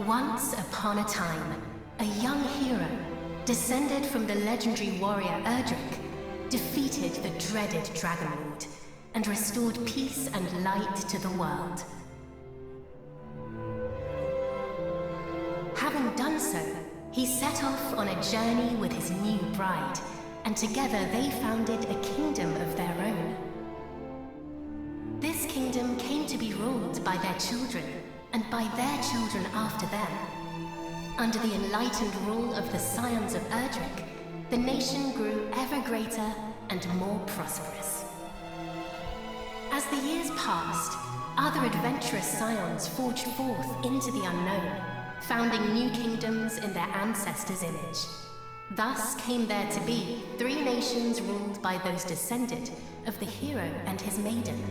Once upon a time, a young hero, descended from the legendary warrior Erdrick, defeated the dreaded Dragon Lord and restored peace and light to the world. Having done so, he set off on a journey with his new bride, and together they founded a kingdom of their own. This kingdom came to be ruled by their children, and by their children after them. Under the enlightened rule of the Scions of Erdrick, the nation grew ever greater and more prosperous. As the years passed, other adventurous Scions forged forth into the unknown, founding new kingdoms in their ancestors' image. Thus came there to be 3 nations ruled by those descended of the hero and his maiden.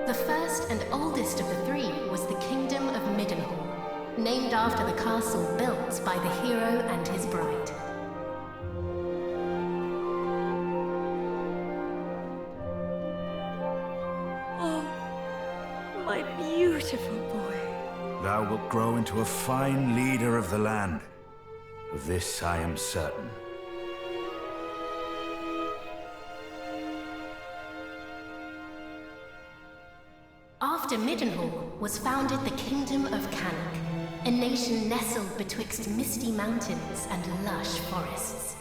The first and oldest of the 3 was the Kingdom of Middenhall, named after the castle built by the hero and his bride. Oh, my beautiful boy. Thou wilt grow into a fine leader of the land. Of this I am certain. After Middenhall was founded the Kingdom of Cannock, a nation nestled betwixt misty mountains and lush forests.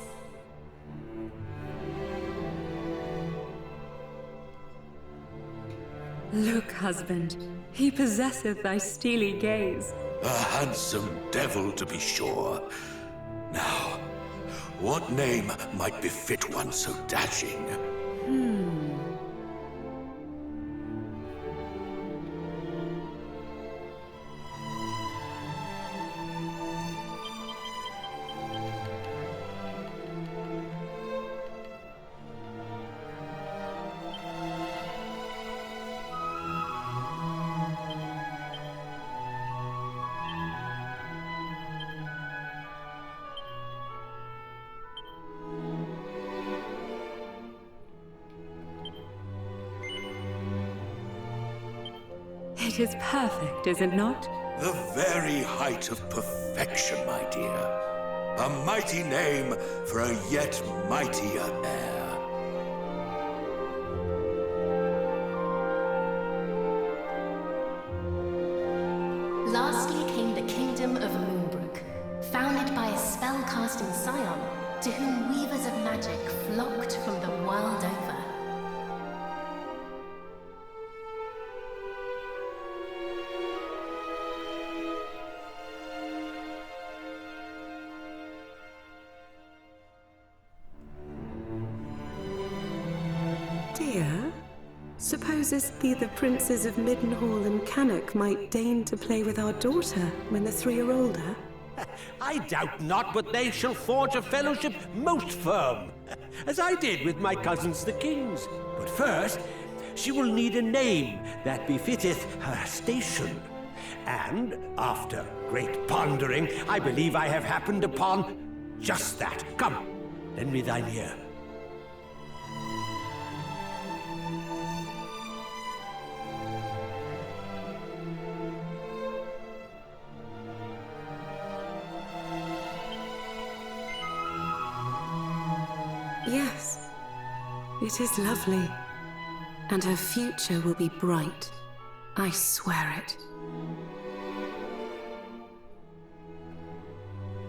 Look, husband, he possesseth thy steely gaze. A handsome devil, to be sure. Now, what name might befit one so dashing? It is perfect, is it not? The very height of perfection, my dear. A mighty name for a yet mightier heir. Lastly came the Kingdom of Moonbrook, founded by a spell-casting scion to whom weavers of magic flocked from the world over. Dear, supposest thee the princes of Middenhall and Cannock might deign to play with our daughter when the 3 are older? I doubt not but they shall forge a fellowship most firm, as I did with my cousins the kings. But first, she will need a name that befitteth her station. And, after great pondering, I believe I have happened upon just that. Come, lend me thine ear. Yes, it is lovely. And her future will be bright. I swear it.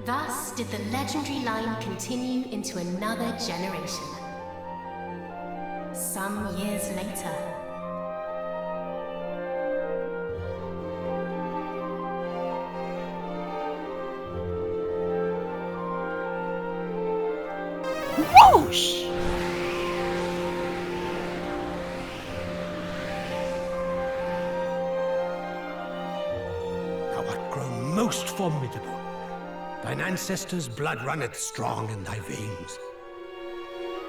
Thus did the legendary line continue into another generation. Some years later, Whoosh! Thou art grown most formidable. Thine ancestors' blood runneth strong in thy veins.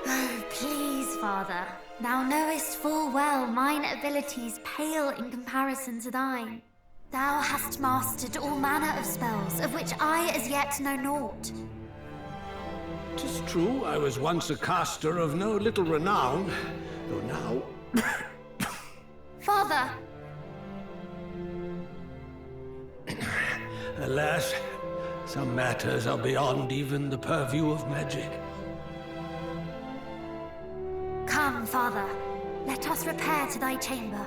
Oh, please, father. Thou knowest full well mine abilities pale in comparison to thine. Thou hast mastered all manner of spells, of which I as yet know naught. 'Tis true, I was once a caster of no little renown, though now... Father! Alas, some matters are beyond even the purview of magic. Come, Father. Let us repair to thy chamber.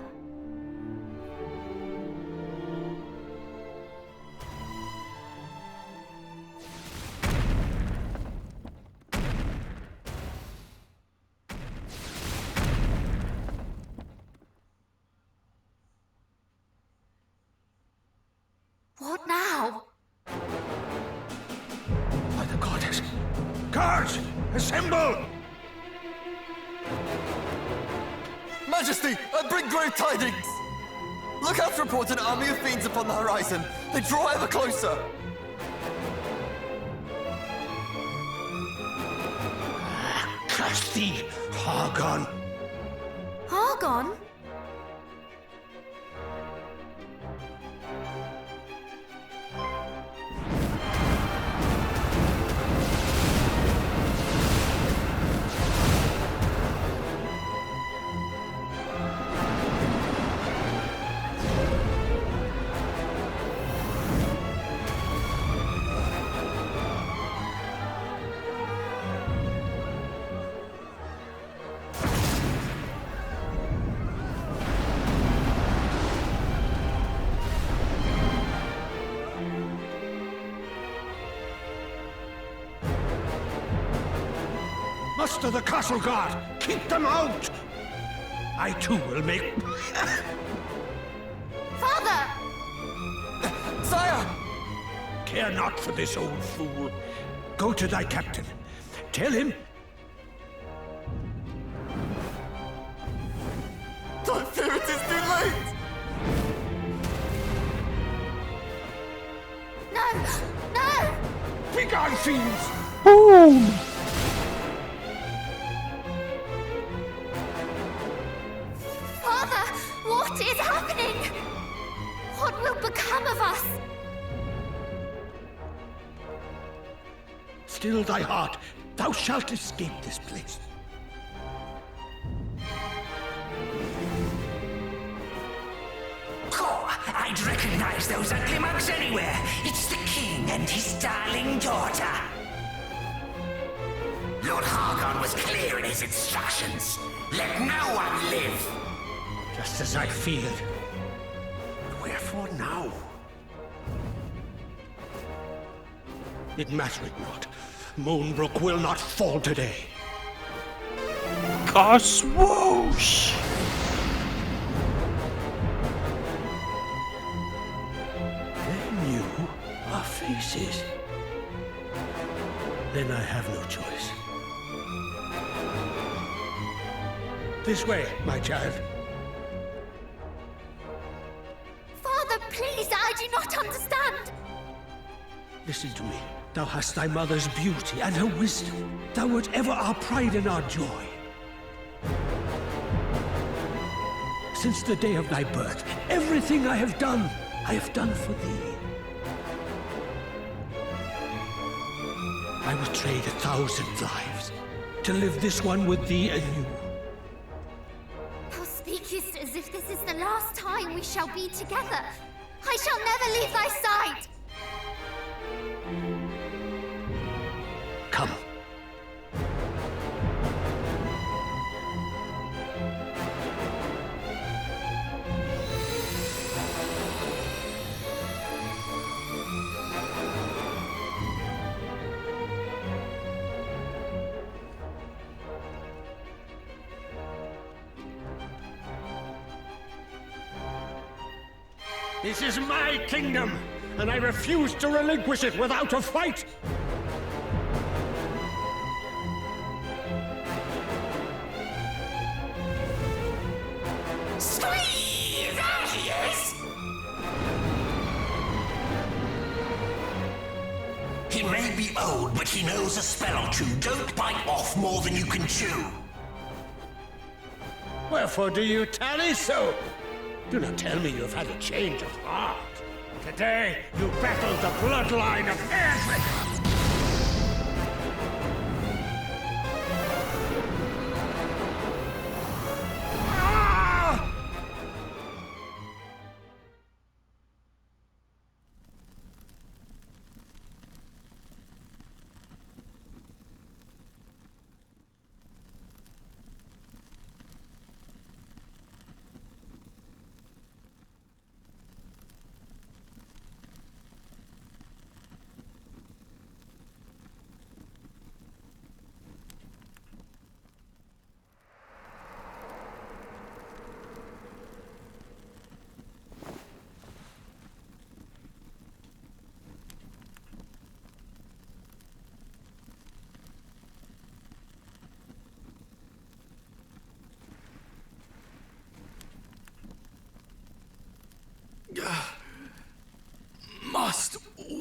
What now? By the goddess! Guards! Assemble! Majesty, I bring great tidings! Look out, report an army of fiends upon the horizon. They draw ever closer. Curse thee, Hargon! Argon? Muster the castle guard! Keep them out! I too will make... Father! Sire! Care not for this old fool. Go to thy captain. Tell him... I fear it is too late! No! No! Begone, fiends! Boom! Father! What is happening? What will become of us? Still thy heart. Thou shalt escape this place. I'd recognize those ugly mugs anywhere. It's the king and his darling daughter. Lord Hargon was clear in his instructions. Let no one live. Just as I feared. But wherefore now? It mattereth not. Moonbrook will not fall today. Swoosh! They knew our faces. Then I have no choice. This way, my child. Father, please, I do not understand. Listen to me. Thou hast thy mother's beauty and her wisdom. Thou wert ever our pride and our joy. Since the day of thy birth, everything I have done for thee. I would trade 1,000 lives to live this one with thee anew. Thou speakest as if this is the last time we shall be together. I shall never leave thy side. Come. This is my kingdom, and I refuse to relinquish it without a fight! Squeeze! There he is! He may be old, but he knows a spell or two. Don't bite off more than you can chew. Wherefore do you tarry so? Do not tell me you have had a change of heart. Today, you battled the bloodline of Erdrick.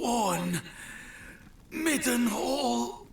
worn. Midden Hall.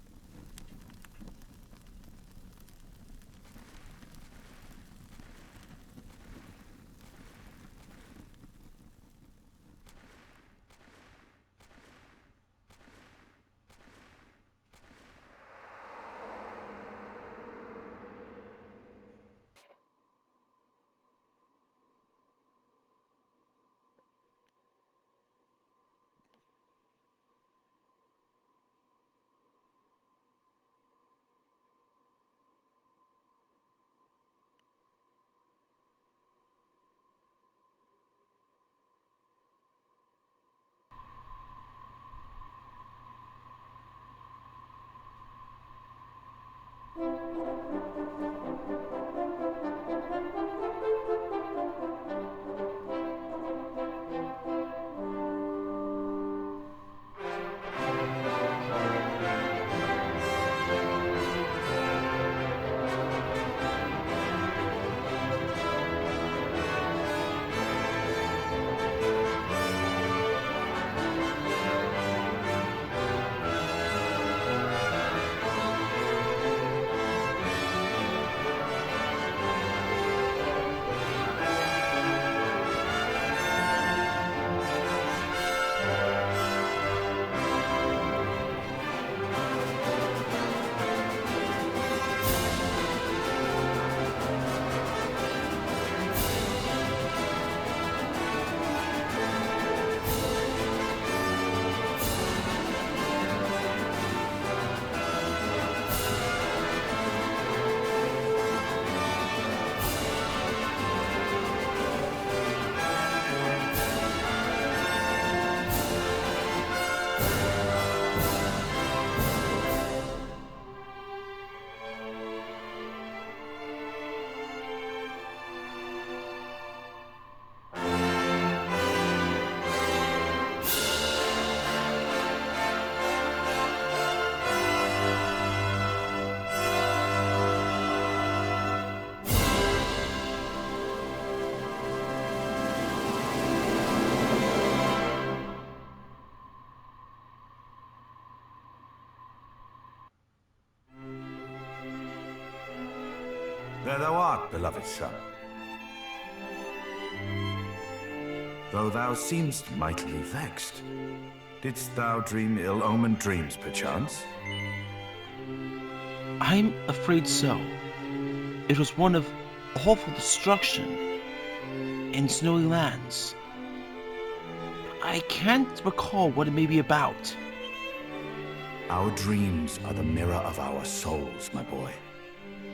There thou art, beloved son. Though thou seemst mightily vexed, didst thou dream ill-omened dreams, perchance? I'm afraid so. It was one of awful destruction in snowy lands. I can't recall what it may be about. Our dreams are the mirror of our souls, my boy.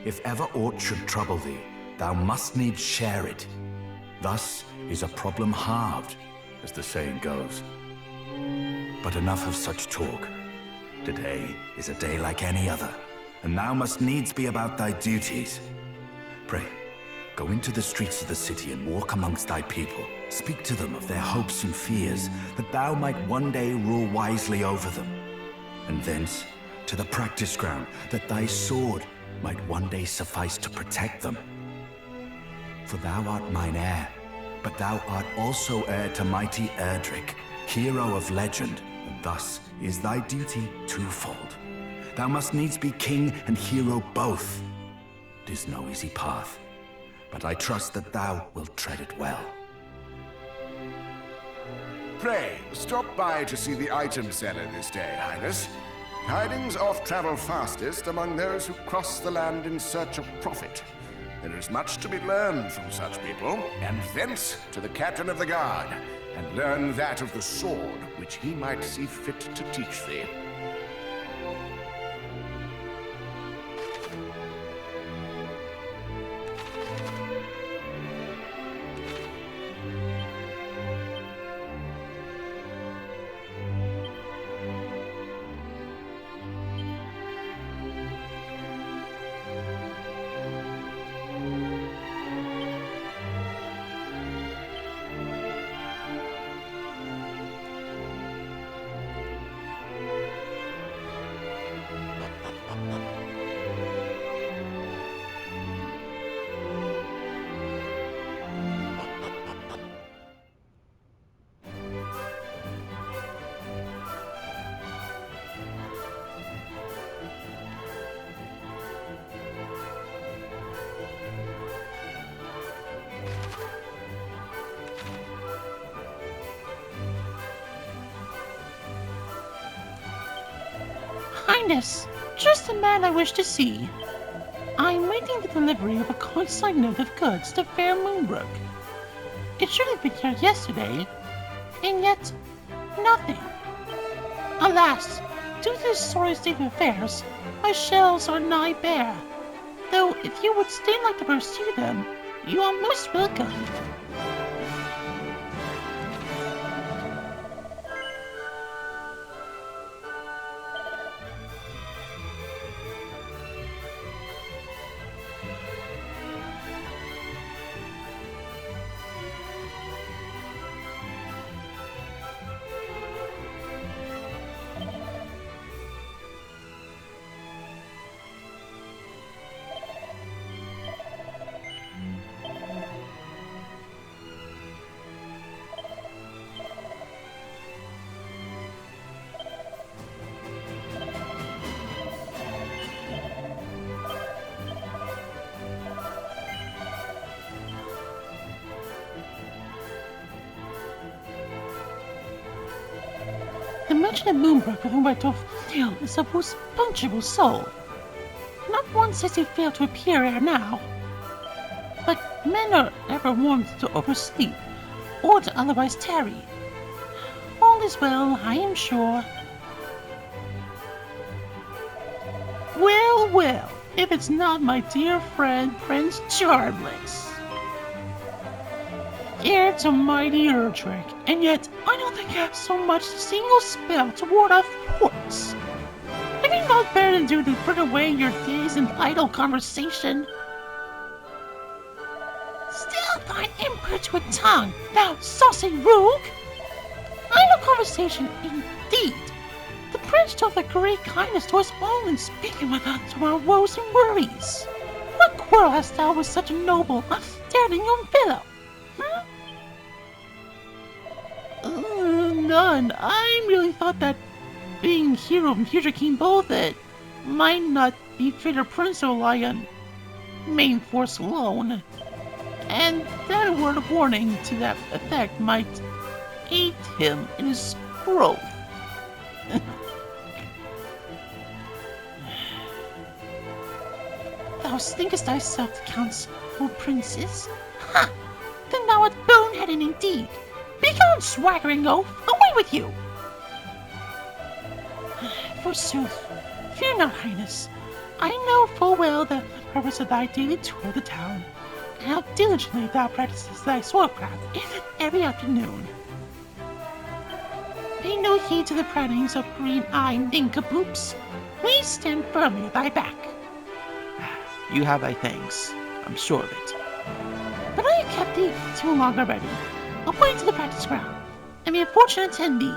If ever aught should trouble thee, thou must needs share it. Thus is a problem halved, as the saying goes. But enough of such talk. Today is a day like any other, and thou must needs be about thy duties. Pray, go into the streets of the city and walk amongst thy people. Speak to them of their hopes and fears, that thou might one day rule wisely over them. And thence to the practice ground, that thy sword might one day suffice to protect them. For thou art mine heir, but thou art also heir to mighty Erdrick, hero of legend, and thus is thy duty twofold. Thou must needs be king and hero both. 'Tis no easy path, but I trust that thou wilt tread it well. Pray, stop by to see the item seller this day, Highness. Tidings oft travel fastest among those who cross the land in search of profit. There is much to be learned from such people, and thence to the captain of the guard, and learn that of the sword which he might see fit to teach thee. Highness, just the man I wish to see. I'm waiting the delivery of a consigned note of goods to Fair Moonbrook. It should have been here yesterday, and yet nothing. Alas, due to this sorry state of affairs, my shelves are nigh bare. Though if you would still like to pursue them, you are most welcome. The merchant of Moonbrook with whom I told tale is a most punctual soul. Not one says he failed to appear ere now. But men are never warned to oversleep, or to otherwise tarry. All is well, I am sure. Well, well, if it's not my dear friend, Prince Charmless. Heir to mighty Erdrick, and yet I don't think I have so much as a single spell to ward off forts. Have you not better than do to put away your days in idle conversation? Still thine impertinent tongue, thou saucy rogue! Idle conversation, indeed. The prince told a great kindness to us all in speaking with us of our woes and worries. What quarrel hast thou with such a noble, outstanding young fellow? None. I really thought that being hero and future King both, it might not be fitter prince to rely on main force alone. And that a word of warning to that effect might aid him in his growth. Thou thinkest thyself the count's old princess? Ha! Then thou art boneheaded indeed. Begone, swaggering oaf! Away with you! Forsooth, fear not, Highness. I know full well the purpose of thy daily tour of the town, and how diligently thou practicest thy swordcraft every afternoon. Pay no heed to the prattlings of green-eyed nincompoops. We stand firmly at thy back. You have thy thanks, I'm sure of it. But I have kept thee too long already. Away to the practice ground, and may fortune attend thee.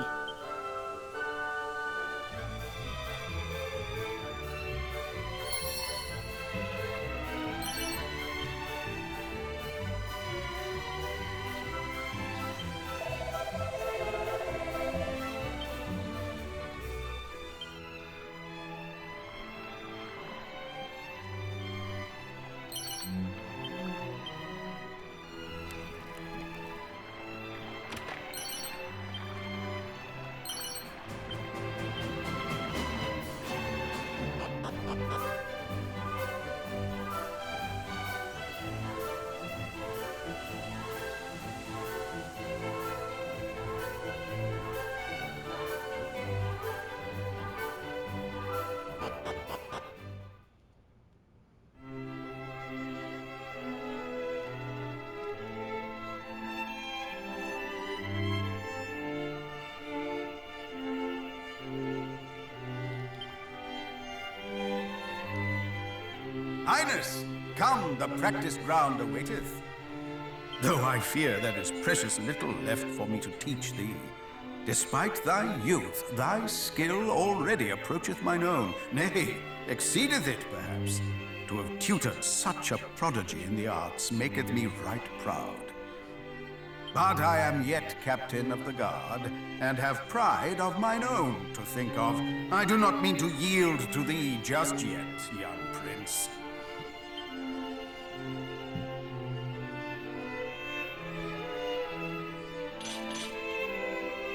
Highness, come, the practice ground awaiteth. Though I fear there is precious little left for me to teach thee. Despite thy youth, thy skill already approacheth mine own, nay, exceedeth it perhaps. To have tutored such a prodigy in the arts maketh me right proud. But I am yet captain of the guard, and have pride of mine own to think of. I do not mean to yield to thee just yet, young prince.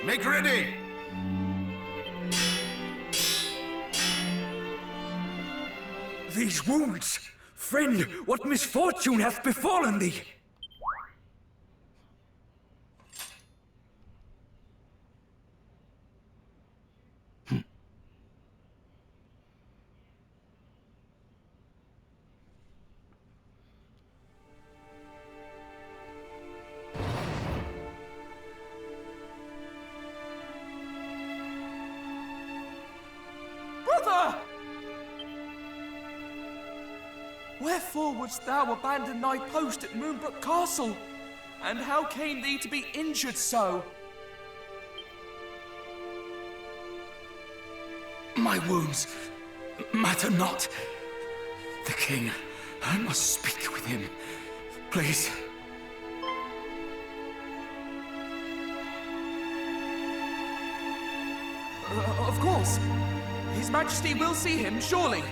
Make ready! these wounds? Friend, what misfortune hath befallen thee? Brother! Wherefore wouldst thou abandon thy post at Moonbrook Castle? And how came thee to be injured so? My wounds matter not. The king, I must speak with him. Please. Of course. His Majesty will see him, surely.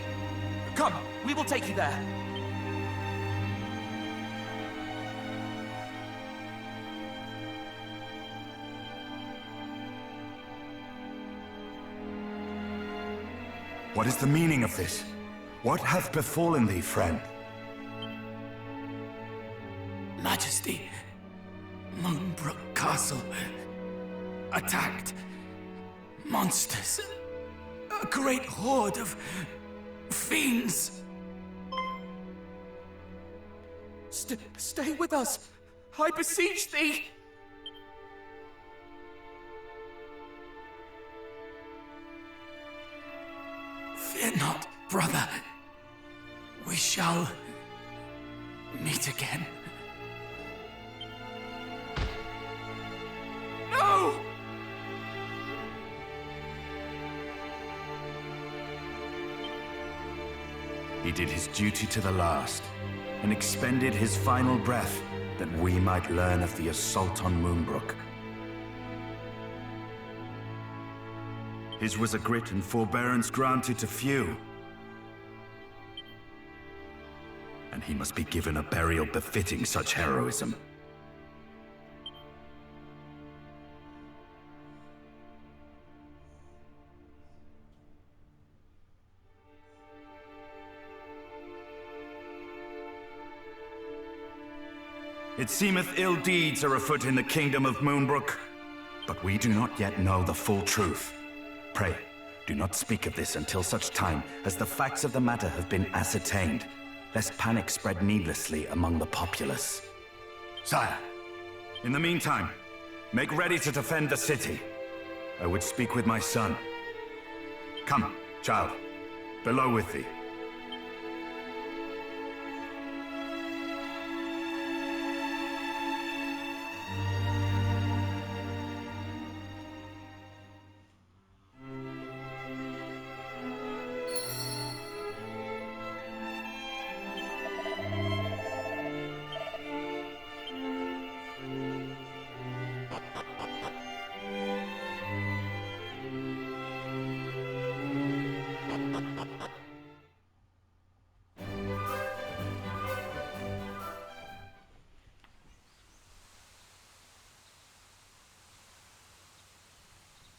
Come, we will take you there. What is the meaning of this? What hath befallen thee, friend? Majesty, Moonbrook Castle attacked. Monsters. A great horde of fiends. Stay with us. I beseech thee. Fear not, brother. We shall meet again. No! He did his duty to the last, and expended his final breath that we might learn of the assault on Moonbrook. His was a grit and forbearance granted to few, and he must be given a burial befitting such heroism. It seemeth ill deeds are afoot in the kingdom of Moonbrook, but we do not yet know the full truth. Pray, do not speak of this until such time as the facts of the matter have been ascertained, lest panic spread needlessly among the populace. Sire, in the meantime, make ready to defend the city. I would speak with my son. Come, child, below with thee.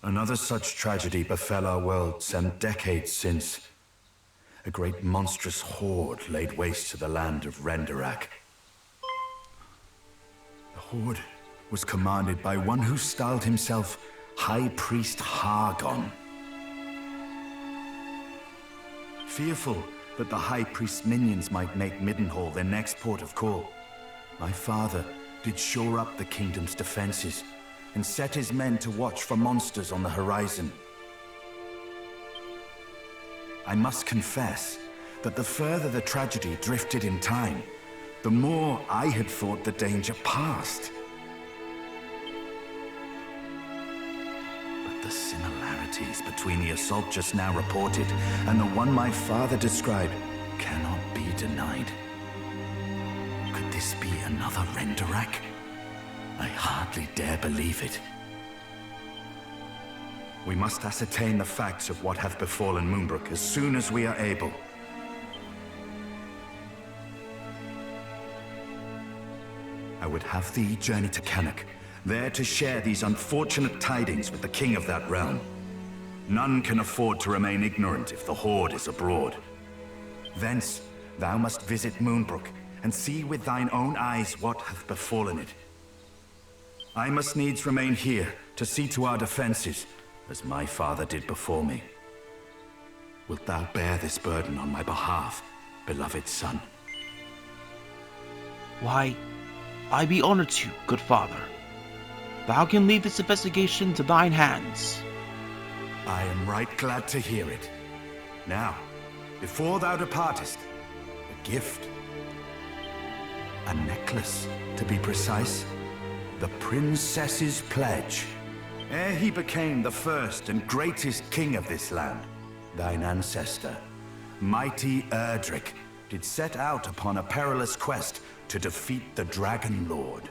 Another such tragedy befell our world some decades since. A great monstrous horde laid waste to the land of Renderak. The horde was commanded by one who styled himself High Priest Hargon. Fearful that the High Priest's minions might make Middenhall their next port of call, my father did shore up the kingdom's defenses and set his men to watch for monsters on the horizon. I must confess that the further the tragedy drifted in time, the more I had thought the danger past. But the similarities between the assault just now reported and the one my father described cannot be denied. Could this be another Renderak? I hardly dare believe it. We must ascertain the facts of what hath befallen Moonbrook as soon as we are able. I would have thee journey to Cannock, there to share these unfortunate tidings with the king of that realm. None can afford to remain ignorant if the Horde is abroad. Thence thou must visit Moonbrook, and see with thine own eyes what hath befallen it. I must needs remain here to see to our defenses, as my father did before me. Wilt thou bear this burden on my behalf, beloved son? Why, I be honored to, good father. Thou can leave this investigation to thine hands. I am right glad to hear it. Now, before thou departest, a gift. A necklace, to be precise. The princess's pledge. Ere he became the first and greatest king of this land, thine ancestor, mighty Erdrick, did set out upon a perilous quest to defeat the Dragon Lord.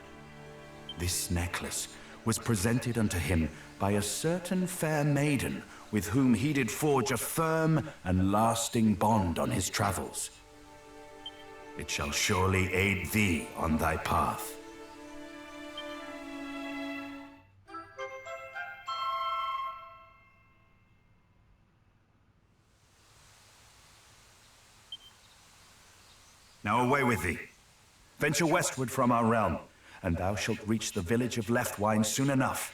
This necklace was presented unto him by a certain fair maiden with whom he did forge a firm and lasting bond on his travels. It shall surely aid thee on thy path. Now away with thee. Venture westward from our realm, and thou shalt reach the village of Leftwine soon enough.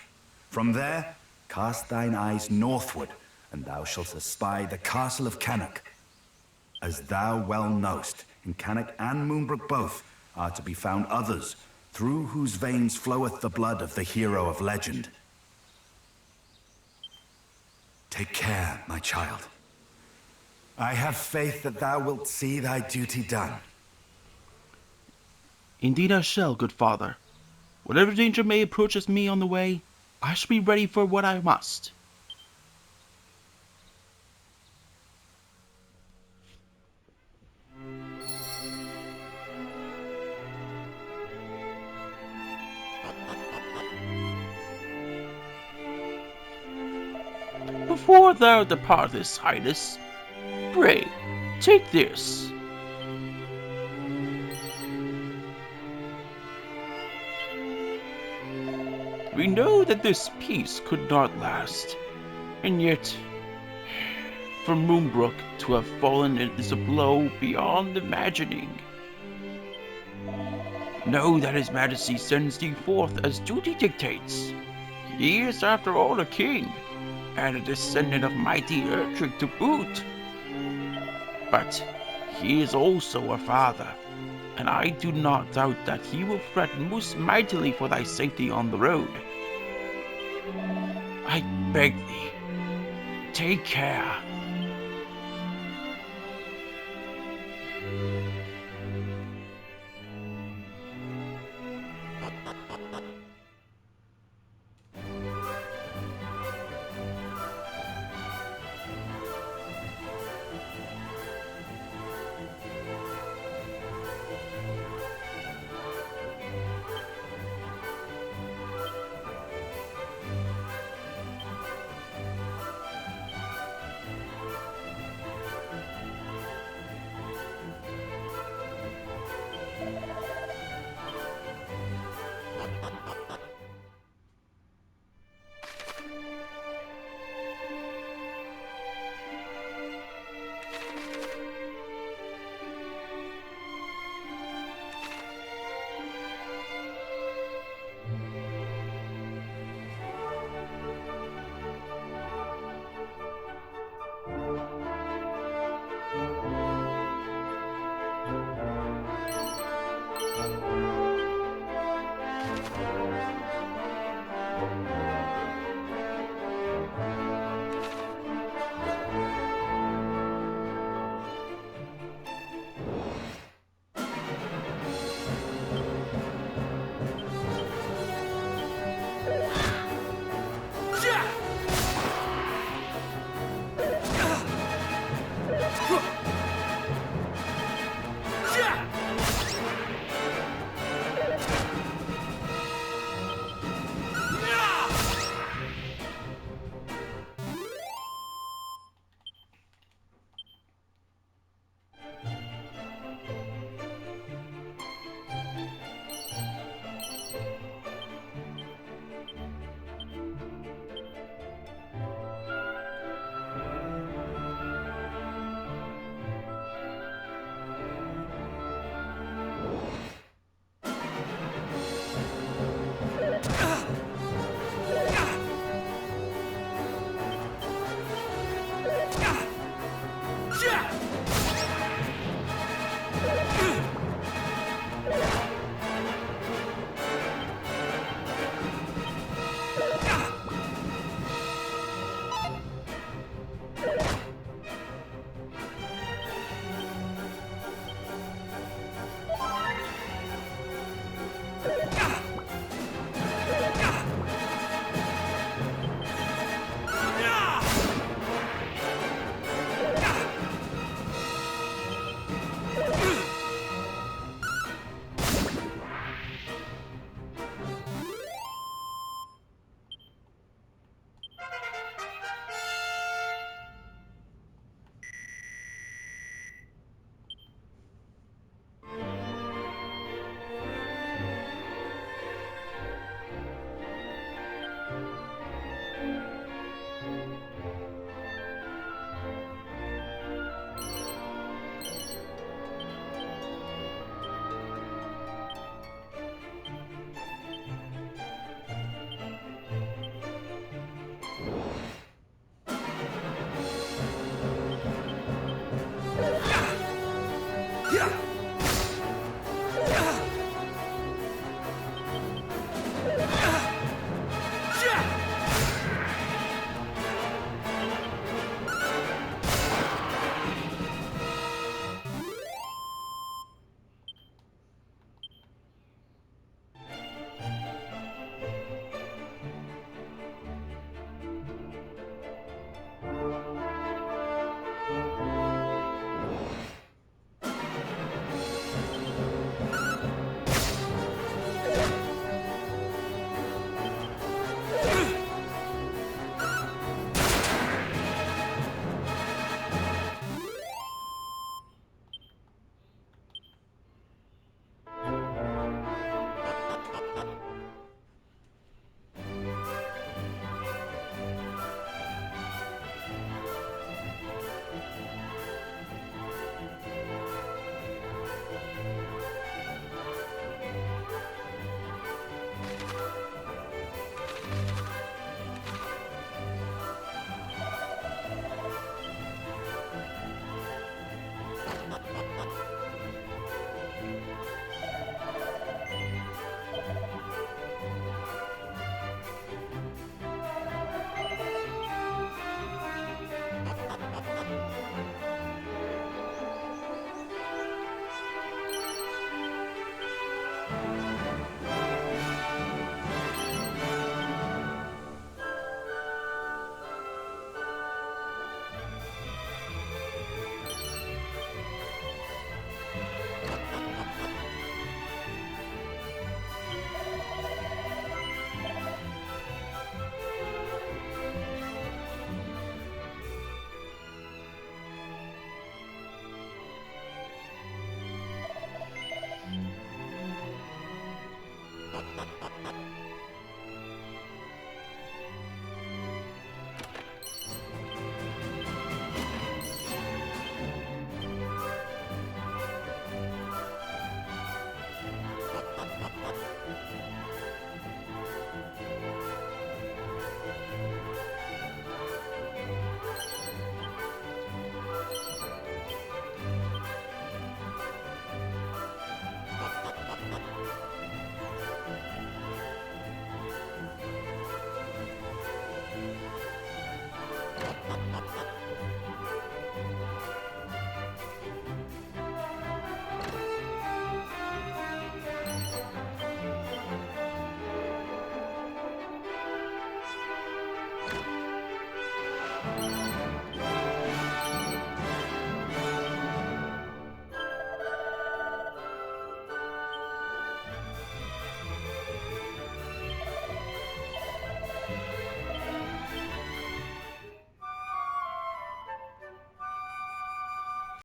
From there, cast thine eyes northward, and thou shalt espy the castle of Cannock. As thou well knowst, in Cannock and Moonbrook both are to be found others, through whose veins floweth the blood of the hero of legend. Take care, my child. I have faith that thou wilt see thy duty done. Indeed I shall, good father. Whatever danger may approach me on the way, I shall be ready for what I must. Before thou departest, Highness, pray, take this. We know that this peace could not last, and yet, for Moonbrook to have fallen is a blow beyond imagining. Know that His Majesty sends thee forth as duty dictates. He is after all a king, and a descendant of mighty Erdrick to boot. But he is also a father, and I do not doubt that he will fret most mightily for thy safety on the road. I beg thee, take care.